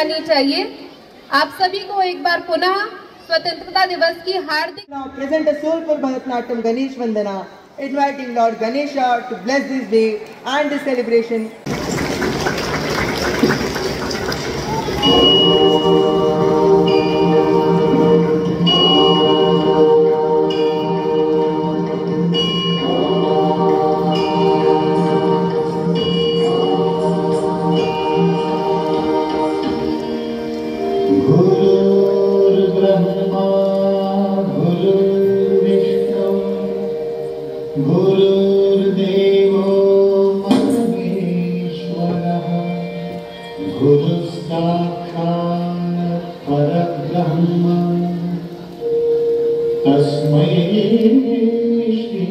आनी चाहिए। आप सभी को एक बार पुनः स्वतंत्रता दिवस की हार्दिक। Now present a soulful Bharatanatyam Ganesh Vandana, inviting Lord Ganesha to bless this day and this celebration. गुरुर्देवो महेश्वरः गुरुः साक्षात् परब्रह्म तस्मै श्री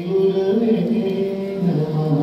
गुरवे नमः।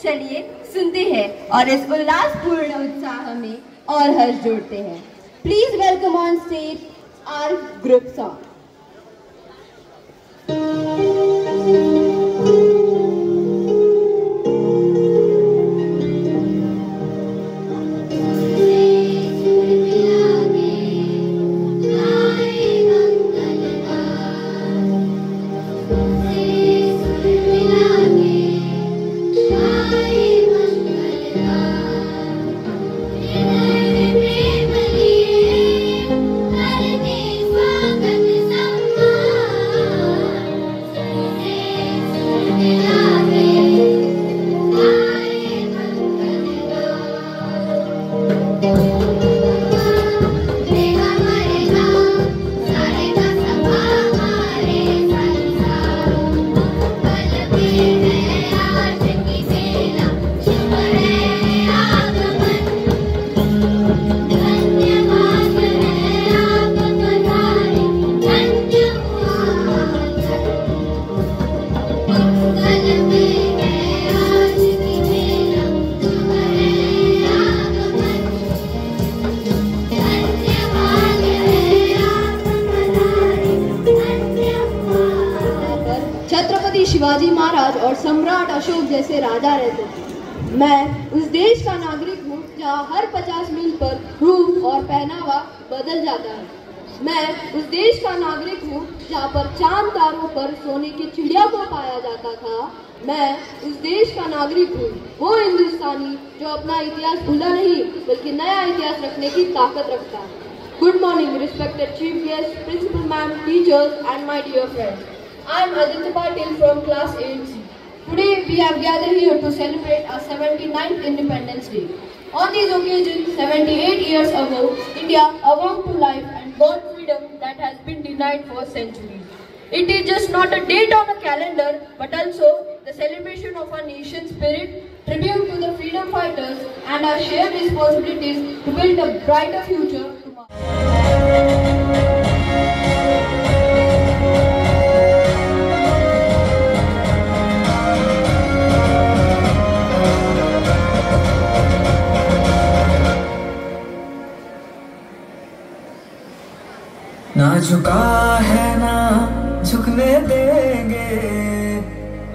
चलिए सुनते हैं और इस उल्लासपूर्ण उत्साह में और हर्ष जोड़ते हैं। Please welcome on stage our group song. Shivaji Maharaj और सम्राट अशोक जैसे राजा रहते थे। मैं उस देश का नागरिक हूँ जहाँ हर 50 मील पर रूप और पहनावा बदल जाता है। मैं उस देश का नागरिक हूँ जहाँ पर चांद तारों पर सोने की चिड़िया को पाया जाता था। मैं उस देश का नागरिक हूँ, वो हिंदुस्तानी जो अपना इतिहास भूला नहीं बल्कि नया इतिहास रखने की ताकत रखता है। Good morning respected chief guest, principal ma'am, teachers and my dear friends. I am Aditya Patil from class 8C. Today we have gathered here to celebrate our 79th Independence Day. On this occasion, 78 years ago, India awoke to life and got freedom that has been denied for centuries. It is just not a date on a calendar, but also the celebration of our nation's spirit, tribute to the freedom fighters, and our shared responsibilities to build a brighter future tomorrow. ना झुका है ना झुकने देंगे,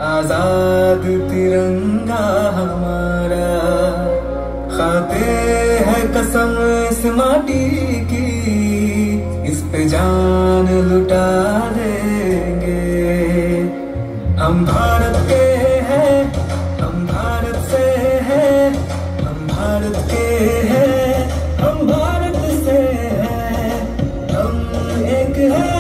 आजाद तिरंगा हमारा। खाते हैं कसम इस माटी की, इस पे जान लुटा देंगे। हम भारत के हैं, हम भारत से हैं, हम भारत के हैं, हम भारत से हैं, हम एक हैं।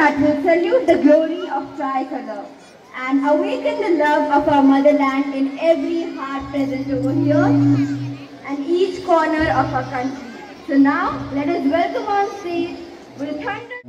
that will salute the glory of tricolor and awaken the love of our motherland in every heart present over here and each corner of our country. So now, let us welcome on stage with thunder.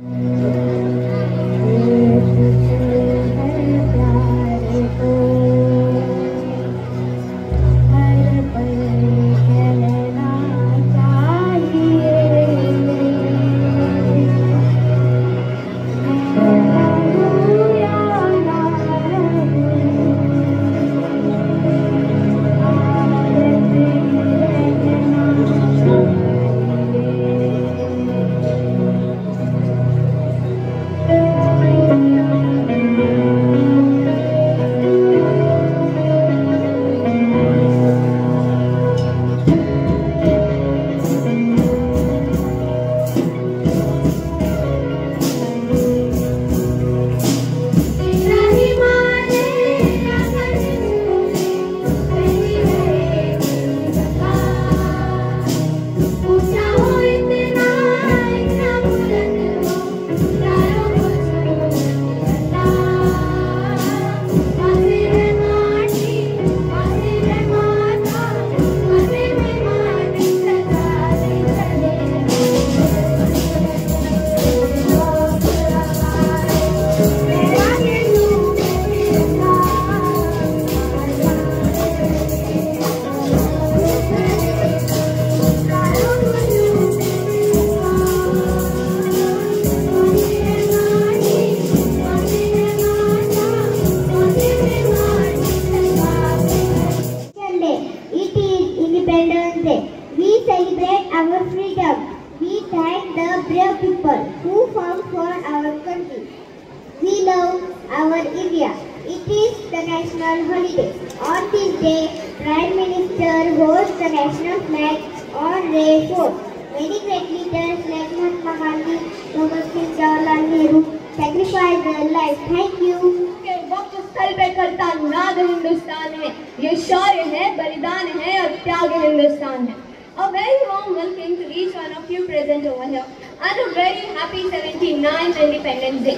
A very warm welcome to each one of you present over here and a very happy 79th Independence Day.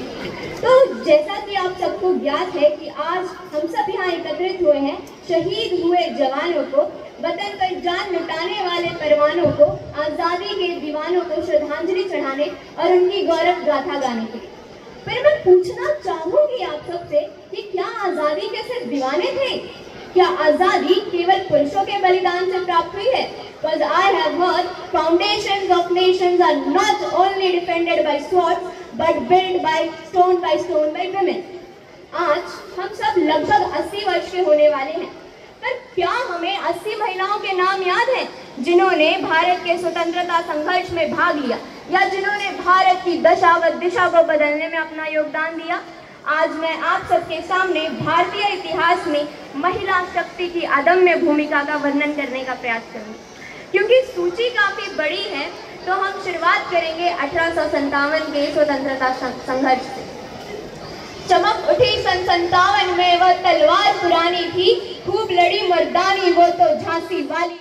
तो जैसा कि आप सबको ज्ञात है कि आज हम सब यहाँ एकत्रित हुए हैं शहीद हुए जवानों को, वतन पर जान लुटाने वाले परवानों को, आज़ादी के दीवानों को श्रद्धांजलि चढ़ाने और उनकी गौरव गाथा गाने के लिए। फिर मैं पूछना चाहूंगी आप सबसे कि क्या आज़ादी के सिर्फ दीवाने थे? क्या आज़ादी केवल पुरुषों के बलिदान से प्राप्त हुई है? Because I have heard foundations of nations are not only defended by swords but built by stone by women. आज हम सब लगभग 80 वर्ष के होने वाले हैं, पर क्या हमें 80 महिलाओं के नाम याद हैं जिन्होंने भारत के स्वतंत्रता संघर्ष में भाग लिया या जिन्होंने भारत की दशा व दिशा को बदलने में अपना योगदान दिया? आज मैं आप सबके सामने भारतीय इतिहास में महिला शक्ति की अदम्य भूमिका का वर्णन करने का प्रयास करूंगी। क्योंकि सूची काफी बड़ी है तो हम शुरुआत करेंगे 1857 के स्वतंत्रता संघर्ष से। चमक उठी सन 57 में वह तलवार पुरानी थी, खूब लड़ी मर्दानी वो तो झांसी वाली।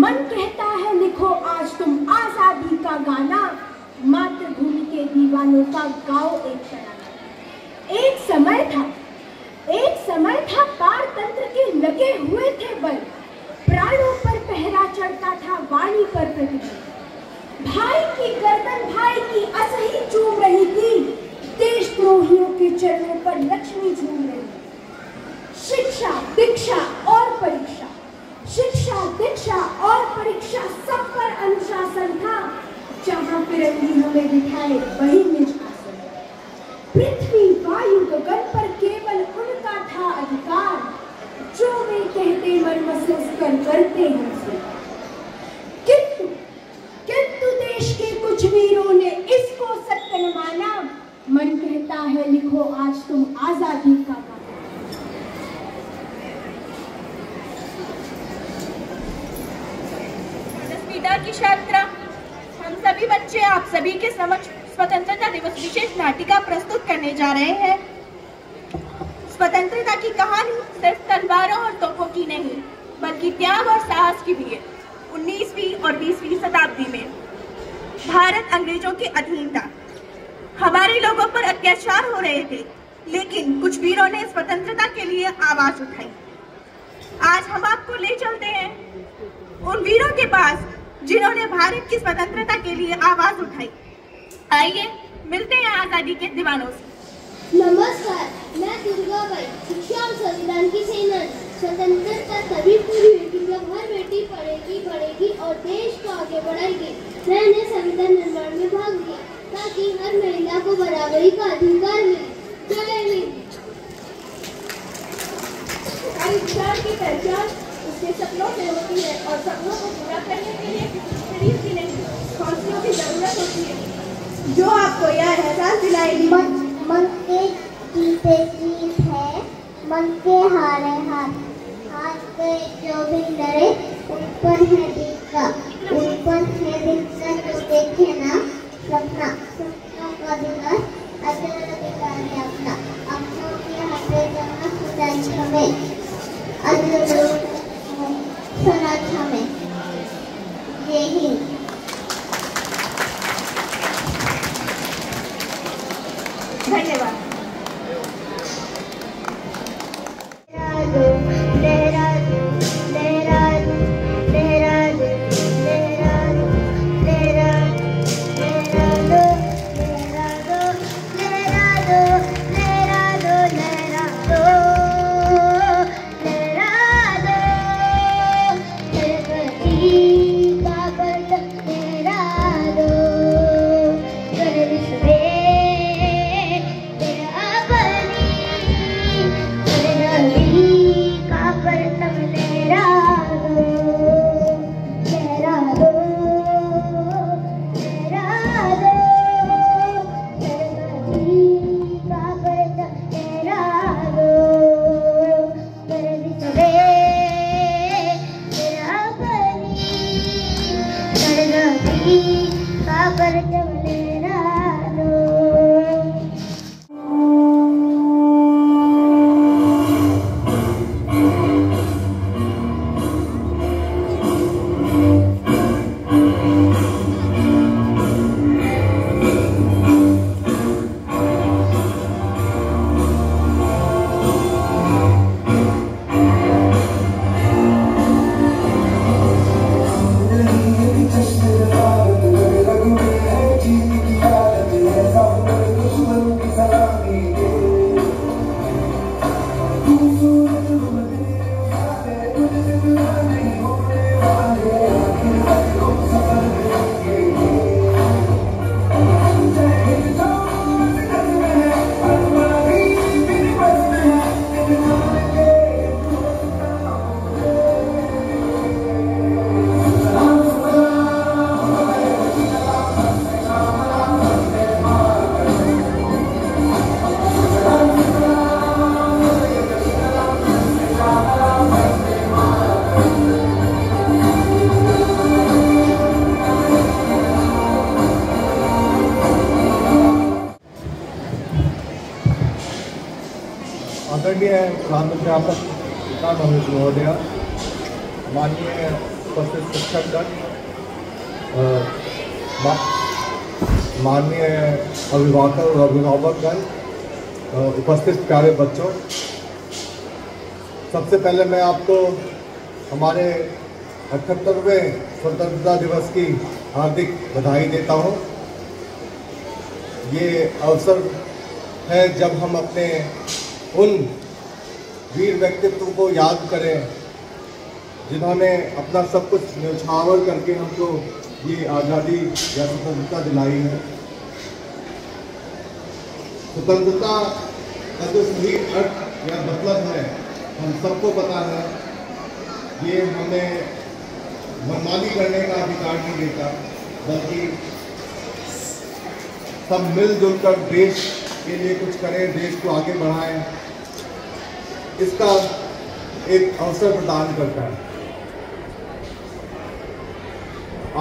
मन कहता है लिखो आज तुम आजादी का गाना, मातृभूमि के दीवानों का गाओ एक तराना। एक समय था पारतंत्र के लगे हुए थे बल, प्राणों पर पहरा चढ़ता था वाणी पर प्रतिबल। भाई की गर्दन भाई की असही चूम रही थी, देशद्रोहियों के चरणों पर लक्ष्मी झूम रही। शिक्षा दीक्षा और परीक्षा, शिक्षा दीक्षा और परीक्षा सब पर अनुशासन था, जहाँ फिरंगी हमें बिठाए वही निज आसन। पृथ्वी वायु गगन पर केवल उनका था अधिकार, जो वे कहते मन महसूस कर करते हैं। किंतु देश के कुछ वीरों ने इसको सत्य न माना, मन कहता है लिखो आज तुम आजादी का गाना। दसवीं की छात्रा, हम सभी बच्चे आप सभी के समक्ष स्वतंत्रता दिवस विशेष नाटिका प्रस्तुत करने जा रहे हैं। स्वतंत्रता की कहानी सिर्फ तलवारों और तोपों की नहीं, बल्कि त्याग और साहस की भी है। 19वीं और 20वीं शताब्दी में भारत अंग्रेजों के अधीन था। हमारे लोगों पर अत्याचार हो रहे थे, लेकिन कुछ वीरों ने स्वतंत्रता के लिए आवाज उठाई। आज हम आपको ले चलते हैं उन वीरों के पास जिन्होंने भारत की स्वतंत्रता के लिए आवाज उठाई। आइए मिलते हैं आजादी के दीवानों से। नमस्कार, मैं दुर्गाबाई, शिक्षा और संविधान की सेनानी। स्वतंत्रता तभी पूरी होगी जब हर बेटी पढ़ेगी और देश को आगे बढ़ाएगी। मैंने संविधान निर्माण में भाग लिया ताकि हर महिला को बराबरी का अधिकार मिले। जय हिंद। हर इंसान की पहचान उसके सपनों से होती है और सपनों को पूरा करने के लिए शरीर की नहीं, हौसलों की जरूरत होती है, जो आपको यह एहसास दिलाएगी। मन के जीते जीत है, मन के हारे हार, हार के जो भी डरे उन पर है दिल का, उन पर है दिल का जो देखे ना सपना, सपनों का दिलार अजर दिलार है अपना, अपनों के हाथे जमा सुनाई हमें, अजर सुनाई हमें। जय हिंद। धन्यवाद। आदरणीय प्रधानमंत्री आपका महोदय, माननीय उपस्थित शिक्षकगण, माननीय अभिभावकगण, उपस्थित प्यारे बच्चों, सबसे पहले मैं आपको हमारे 78वें स्वतंत्रता दिवस की हार्दिक बधाई देता हूं। ये अवसर है जब हम अपने उन वीर व्यक्तित्वों को याद करें जिन्होंने अपना सब कुछ न्यौछावर करके हमको ये आज़ादी या स्वतंत्रता दिलाई है। स्वतंत्रता का जो सही अर्थ या मतलब है हम सबको पता है। ये हमें मनमानी करने का अधिकार नहीं देता, बल्कि सब मिलजुल कर देश के लिए कुछ करें, देश को आगे बढ़ाएं, इसका एक अवसर प्रदान करता है।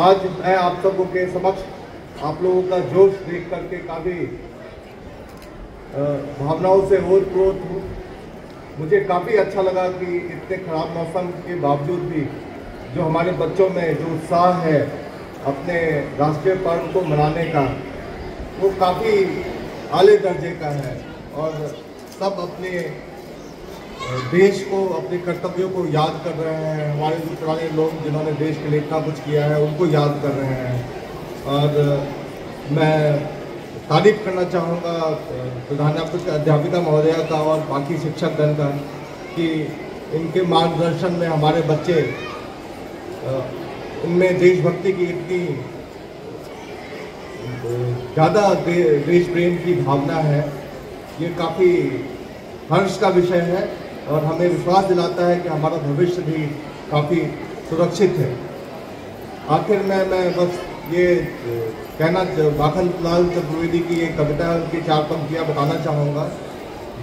आज मैं आप सबों के समक्ष आप लोगों का जोश देख करके काफ़ी भावनाओं से ओतप्रोत हूँ। मुझे काफ़ी अच्छा लगा कि इतने खराब मौसम के बावजूद भी जो हमारे बच्चों में जो उत्साह है अपने राष्ट्रीय पर्व को मनाने का, वो काफ़ी आले दर्जे का है और सब अपने देश को, अपने कर्तव्यों को याद कर रहे हैं। हमारे जो पुराने लोग जिन्होंने देश के लिए इतना कुछ किया है उनको याद कर रहे हैं। और मैं तारीफ करना चाहूँगा अध्यापिका महोदया का और बाकी शिक्षकगण का कि इनके मार्गदर्शन में हमारे बच्चे, इनमें देशभक्ति की इतनी ज़्यादा देश प्रेम की भावना है, ये काफ़ी हर्ष का विषय है और हमें विश्वास दिलाता है कि हमारा भविष्य भी काफ़ी सुरक्षित है। आखिर में मैं बस ये कहना, माखनलाल चतुर्वेदी की एक कविता है, उनकी 4 पंक्तियाँ बताना चाहूँगा।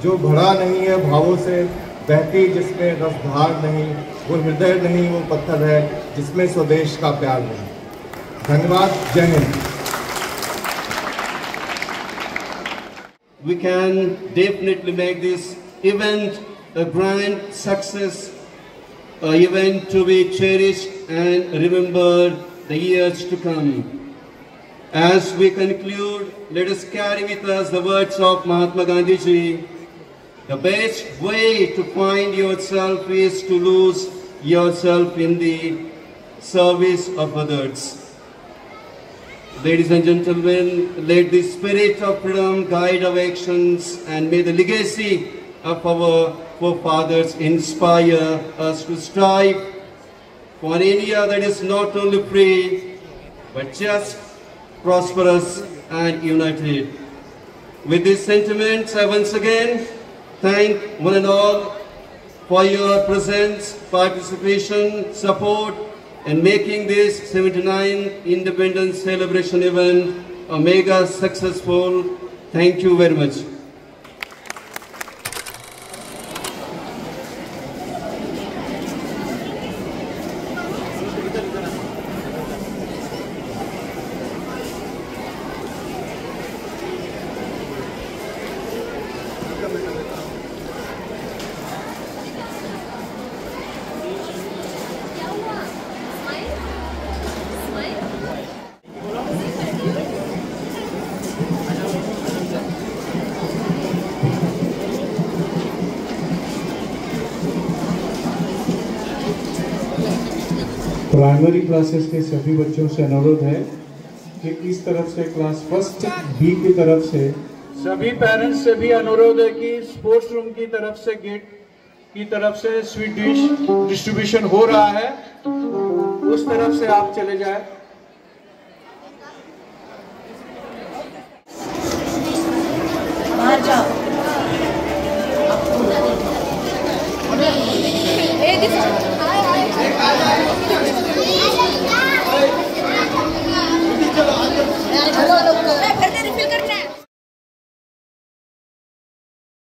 जो भरा नहीं है भावों से बहती जिसमें रसधार नहीं, वो हृदय नहीं, वो पत्थर है जिसमें स्वदेश का प्यार नहीं। धन्यवाद। जय Hind. We can definitely make this event a grand success, an event to be cherished and remembered the years to come. As we conclude, let us carry with us the words of Mahatma Gandhi ji. The best way to find yourself is to lose yourself in the service of others. Ladies and gentlemen, let the spirit of freedom guide our actions and may the legacy of our forefathers inspire us to strive for an India that is not only free but just, prosperous and united. With these sentiments, I once again thank one and all for your presence, participation, support and making this 79th Independence Celebration event a mega successful. Thank you very much. Primary classes के सभी बच्चों से अनुरोध है कि इस तरफ से क्लास फर्स्ट बी की तरफ से सभी पेरेंट्स से भी अनुरोध है कि स्पोर्ट्स रूम की तरफ से, गेट की तरफ से स्वीट डिश डिस्ट्रीब्यूशन हो रहा है, उस तरफ से आप चले जाए। बाहर जाओ। एक